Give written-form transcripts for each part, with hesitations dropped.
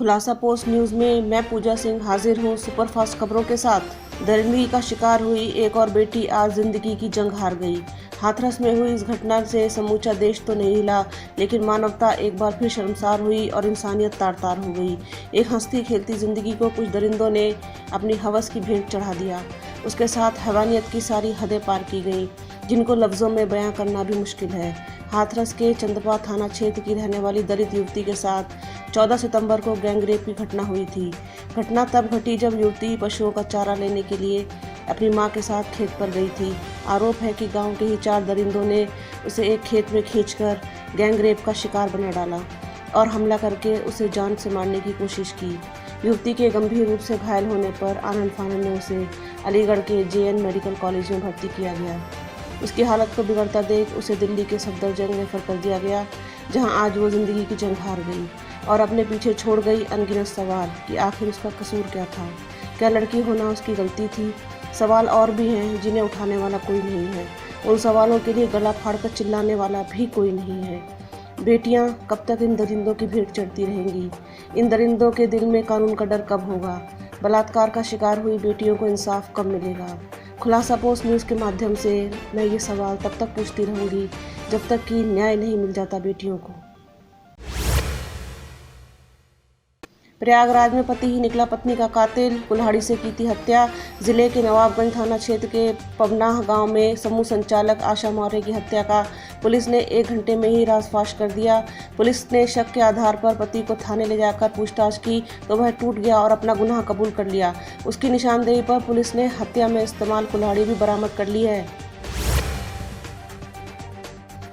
खुलासा post news में मैं पूजा सिंह हाजिर हूँ सुपरफास्ट खबरों के साथ। दरिंदगी का शिकार हुई एक और बेटी आज जिंदगी की जंग हार गई। हाथरस में हुई इस घटना से समूचा देश तो नहीं हिला, लेकिन मानवता एक बार फिर शर्मसार हुई और इंसानियत तार-तार हो गई। एक हंसती खेलती जिंदगी को कुछ दरिंदों ने अपनी हवस की भेंट चढ़ा दिया। उसके साथ हैवानियत की सारी हदें पार की गईं, जिनको लफ्ज़ों में बयां करना भी मुश्किल है। हाथरस के चंदपा थाना क्षेत्र की रहने वाली दलित युवती के साथ 14 सितंबर को गैंगरेप की घटना हुई थी। घटना तब घटी जब युवती पशुओं का चारा लेने के लिए अपनी मां के साथ खेत पर गई थी। आरोप है कि गांव के ही 4 दरिंदों ने उसे एक खेत में खींचकर गैंगरेप का शिकार बना डाला और हमला करके उसे जान से मारने की कोशिश की। युवती के गंभीर रूप से घायल होने पर आनंद फानंद में उसे अलीगढ़ के JN मेडिकल कॉलेज में भर्ती किया गया। उसकी हालत को बिगड़ता देख उसे दिल्ली के सफदरजंग रेफर कर दिया गया, जहां आज वो जिंदगी की जंग हार गई और अपने पीछे छोड़ गई अनगिनत सवाल कि आखिर उसका कसूर क्या था। क्या लड़की होना उसकी गलती थी? सवाल और भी हैं जिन्हें उठाने वाला कोई नहीं है। उन सवालों के लिए गला फाड़कर चिल्लाने वाला भी कोई नहीं है। बेटियां कब तक इन दरिंदों की भेंट चढ़ती रहेंगी? इन दरिंदों के दिल में कानून का डर कब होगा? बलात्कार का शिकार हुई बेटियों को इंसाफ कब मिलेगा? खुलासा पोस्ट न्यूज़ के माध्यम से मैं ये सवाल तब तक पूछती रहूँगी जब तक कि न्याय नहीं मिल जाता बेटियों को। प्रयागराज में पति ही निकला पत्नी का कातिल, कुल्हाड़ी से की थी हत्या। जिले के नवाबगंज थाना क्षेत्र के पवनाह गांव में समूह संचालक आशा मौर्य की हत्या का पुलिस ने 1 घंटे में ही राज़फाश कर दिया। पुलिस ने शक के आधार पर पति को थाने ले जाकर पूछताछ की तो वह टूट गया और अपना गुनाह कबूल कर लिया। उसकी निशानदेही पर पुलिस ने हत्या में इस्तेमाल कुल्हाड़ी भी बरामद कर ली है।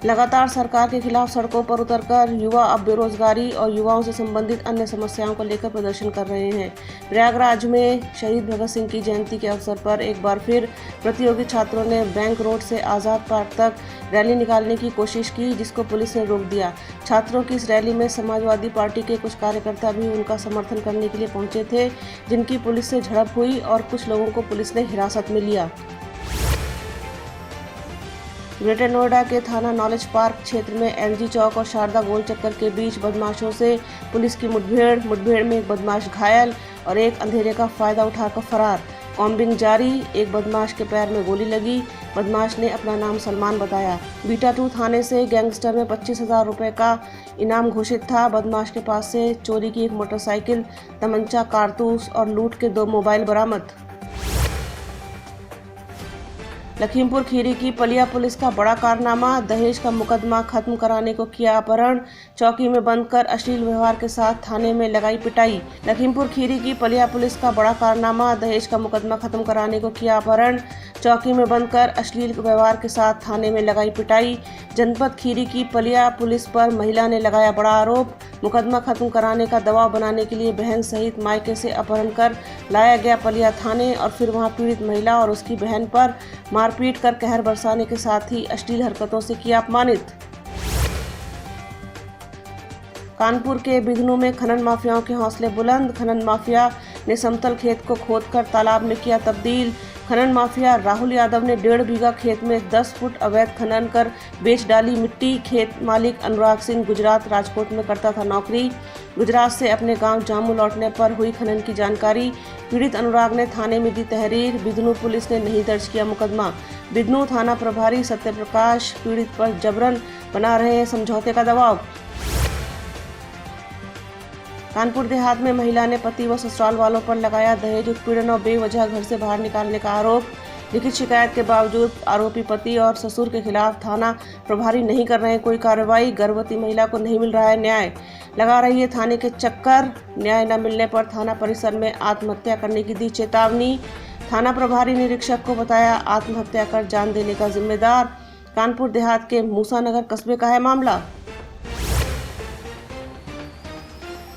लगातार सरकार के खिलाफ सड़कों पर उतरकर युवा अब बेरोजगारी और युवाओं से संबंधित अन्य समस्याओं को लेकर प्रदर्शन कर रहे हैं। प्रयागराज में शहीद भगत सिंह की जयंती के अवसर पर एक बार फिर प्रतियोगी छात्रों ने बैंक रोड से आज़ाद पार्क तक रैली निकालने की कोशिश की, जिसको पुलिस ने रोक दिया। छात्रों की इस रैली में समाजवादी पार्टी के कुछ कार्यकर्ता भी उनका समर्थन करने के लिए पहुंचे थे, जिनकी पुलिस से झड़प हुई और कुछ लोगों को पुलिस ने हिरासत में लिया। ग्रेटर नोएडा के थाना नॉलेज पार्क क्षेत्र में LG चौक और शारदा गोल चक्कर के बीच बदमाशों से पुलिस की मुठभेड़ में एक बदमाश घायल और एक अंधेरे का फायदा उठाकर फरार। कॉम्बिंग जारी, एक बदमाश के पैर में गोली लगी। बदमाश ने अपना नाम सलमान बताया। बीटा 2 थाने से गैंगस्टर में 25,000 रुपये का इनाम घोषित था। बदमाश के पास से चोरी की एक मोटरसाइकिल, तमंचा, कारतूस और लूट के 2 मोबाइल बरामद। लखीमपुर खीरी की पलिया पुलिस का बड़ा कारनामा, दहेज का मुकदमा खत्म कराने को किया अपहरण, चौकी में बंद कर अश्लील व्यवहार के साथ थाने में लगाई पिटाई। लखीमपुर खीरी की पलिया पुलिस का बड़ा कारनामा, दहेज का मुकदमा खत्म कराने को किया अपहरण, चौकी में बंद कर अश्लील व्यवहार के साथ थाने में लगाई पिटाई। जनपद खीरी की पलिया पुलिस पर महिला ने लगाया बड़ा आरोप। मुकदमा खत्म कराने का दबाव बनाने के लिए बहन सहित मायके से अपहरण कर लाया गया पलिया थाने और फिर वहां पीड़ित महिला और उसकी बहन पर मारपीट कर कहर बरसाने के साथ ही अश्लील हरकतों से किया अपमानित। कानपुर के बिघनू में खनन माफियाओं के हौसले बुलंद, खनन माफिया ने समतल खेत को खोदकर तालाब में किया तब्दील। खनन माफिया राहुल यादव ने 1.5 बीघा खेत में 10 फुट अवैध खनन कर बेच डाली मिट्टी। खेत मालिक अनुराग सिंह गुजरात राजकोट में करता था नौकरी। गुजरात से अपने गांव जामू लौटने पर हुई खनन की जानकारी। पीड़ित अनुराग ने थाने में दी तहरीर। बिघनू पुलिस ने नहीं दर्ज किया मुकदमा। बिघनू थाना प्रभारी सत्यप्रकाश पीड़ित पर जबरन बना रहे हैं समझौते का दबाव। कानपुर देहात में महिला ने पति व ससुराल वालों पर लगाया दहेज उत्पीड़न और बेवजह घर से बाहर निकालने का आरोप। लिखित शिकायत के बावजूद आरोपी पति और ससुर के खिलाफ थाना प्रभारी नहीं कर रहे हैं कोई कार्रवाई। गर्भवती महिला को नहीं मिल रहा है न्याय, लगा रही है थाने के चक्कर। न्याय न मिलने पर थाना परिसर में आत्महत्या करने की दी चेतावनी। थाना प्रभारी निरीक्षक को बताया आत्महत्या कर जान देने का जिम्मेदार। कानपुर देहात के मूसानगर कस्बे का है मामला।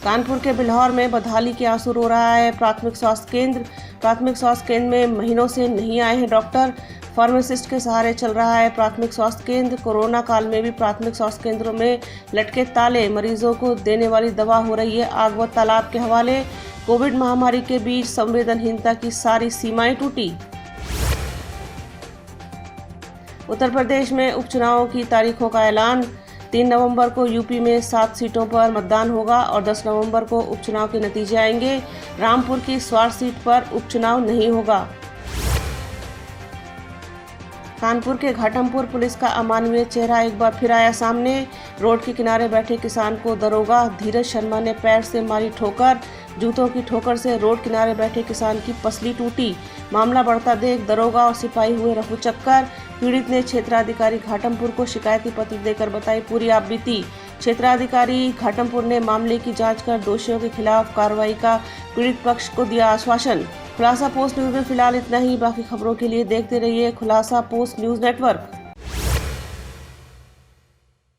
कानपुर के बिल्हौर में बदहाली के आंसू रो रहा है प्राथमिक स्वास्थ्य केंद्र। प्राथमिक स्वास्थ्य केंद्र में महीनों से नहीं आए हैं डॉक्टर। फार्मासिस्ट के सहारे चल रहा है प्राथमिक स्वास्थ्य केंद्र। कोरोना काल में भी प्राथमिक स्वास्थ्य केंद्रों में लटके ताले, मरीजों को देने वाली दवा हो रही है आग व तालाब के हवाले। कोविड महामारी के बीच संवेदनहीनता की सारी सीमाएं टूटी। उत्तर प्रदेश में उपचुनावों की तारीखों का ऐलान। 3 नवंबर को यूपी में 7 सीटों पर मतदान होगा और 10 नवंबर को उपचुनाव के नतीजे आएंगे। रामपुर की स्वार सीट पर उपचुनाव नहीं होगा। कानपुर के घाटमपुर पुलिस का अमानवीय चेहरा एक बार फिर आया सामने। रोड के किनारे बैठे किसान को दरोगा धीरज शर्मा ने पैर से मारी ठोकर। जूतों की ठोकर से रोड किनारे बैठे किसान की पसली टूटी। मामला बढ़ता देख दरोगा और सिपाही हुए रफू चक्कर। पीड़ित ने क्षेत्राधिकारी घाटमपुर को शिकायती पत्र देकर बताई पूरी आपबीती। क्षेत्राधिकारी घाटमपुर ने मामले की जांच कर दोषियों के खिलाफ कार्रवाई का पीड़ित पक्ष को दिया आश्वासन। खुलासा पोस्ट न्यूज में फिलहाल इतना ही। बाकी खबरों के लिए देखते रहिए खुलासा पोस्ट न्यूज नेटवर्क।